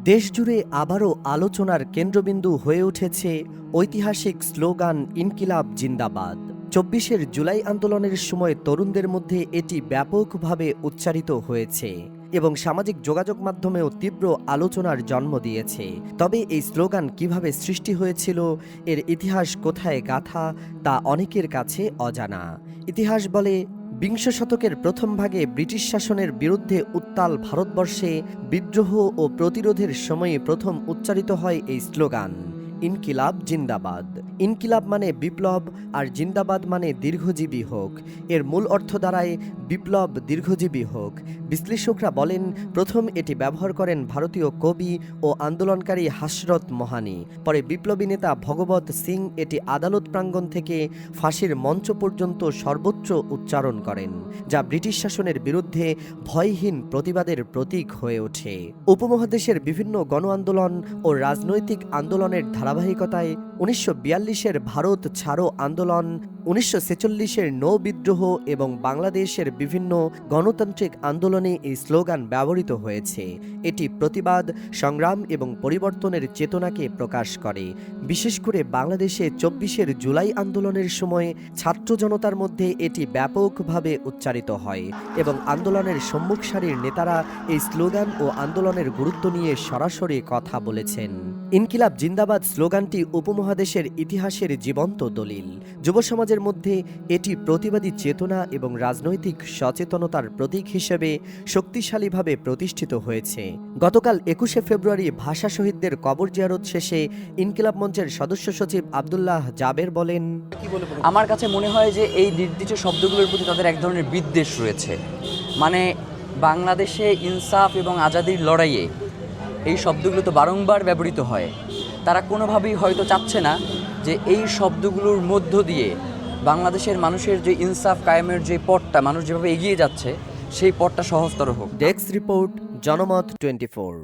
দেশজুড়ে আবারও আলোচনার কেন্দ্রবিন্দু হয়ে উঠেছে ঐতিহাসিক স্লোগান ইনকিলাব জিন্দাবাদ। ২৪ জুলাই আন্দোলনের সময় তরুণদের মধ্যে এটি ব্যাপকভাবে উচ্চারিত হয়েছে এবং সামাজিক যোগাযোগ মাধ্যমেও তীব্র আলোচনার জন্ম দিয়েছে। তবে এই স্লোগান কিভাবে সৃষ্টি হয়েছিল, এর ইতিহাস কোথায় গাথা, তা অনেকের কাছে অজানা। ইতিহাস বলে, বিংশ শতকের প্রথম ভাগে ব্রিটিশ শাসনের বিরুদ্ধে উত্তাল ভারতবর্ষে বিদ্রোহ ও প্রতিরোধের সময়ে প্রথম উচ্চারিত হয় এই স্লোগান ইনকিলাব জিন্দাবাদ। ইনকিলাব মানে বিপ্লব আর জিন্দাবাদ মানে দীর্ঘজীবী হোক। এর মূল অর্থ দাঁড়ায় বিপ্লব দীর্ঘজীবী হোক। বিশ্লেষকরা বলেন, প্রথম এটি ব্যবহার করেন ভারতীয় কবি ও আন্দোলনকারী হাসরত মোহানি। পরে বিপ্লবী নেতা ভগবত সিং এটি আদালত প্রাঙ্গণ থেকে ফাঁসির মঞ্চ পর্যন্ত সর্বোচ্চ উচ্চারণ করেন, যা ব্রিটিশ শাসনের বিরুদ্ধে ভয়হীন প্রতিবাদের প্রতীক হয়ে ওঠে। উপমহাদেশের বিভিন্ন গণ আন্দোলন ও রাজনৈতিক আন্দোলনের ধারাবাহিকতায় ১৯৪২-এর ভারত ছাড়ো আন্দোলন, ১৯৪৬-এর নৌ বিদ্রোহ এবং বাংলাদেশের বিভিন্ন গণতান্ত্রিক আন্দোলনে এই স্লোগান ব্যবহৃত হয়েছে। এটি প্রতিবাদ, সংগ্রাম এবং পরিবর্তনের চেতনাকে প্রকাশ করে। বিশেষ করে বাংলাদেশে ২৪ জুলাই আন্দোলনের সময় ছাত্র জনতার মধ্যে এটি ব্যাপকভাবে উচ্চারিত হয় এবং আন্দোলনের সম্মুখ সারির নেতারা এই স্লোগান ও আন্দোলনের গুরুত্ব নিয়ে সরাসরি কথা বলেছেন। ইনকিলাব জিন্দাবাদ স্লোগানটি উপমহাদেশের ইতিহাসের জীবন্ত দলিল। যুব সমাজের মধ্যে এটি প্রতিবাদী চেতনা এবং রাজনৈতিক সচেতনতার প্রতীক হিসেবে শক্তিশালীভাবে প্রতিষ্ঠিত হয়েছে। গতকাল ২১ ফেব্রুয়ারি ভাষা শহীদদের কবর জিয়ারত শেষে ইনকিলাব মঞ্চের সদস্য সচিব আব্দুল্লাহ জাবের বলেন, আমার কাছে মনে হয় যে এই নির্দিষ্ট শব্দগুলোর প্রতি তাদের এক ধরনের বিদ্বেষ রয়েছে। মানে বাংলাদেশে ইনসাফ এবং আজাদির লড়াইয়ে এই শব্দগুলো তো বারংবার ব্যবহৃত হয়। তারা কোনোভাবেই হয়তো চাচ্ছে না যে এই শব্দগুলোর মধ্য দিয়ে বাংলাদেশের মানুষের যে ইনসাফ কায়েমের যে পথটা মানুষ যেভাবে এগিয়ে যাচ্ছে সেই পথটা সহজতর হোক। ডেস্ক রিপোর্ট, জনমত 24।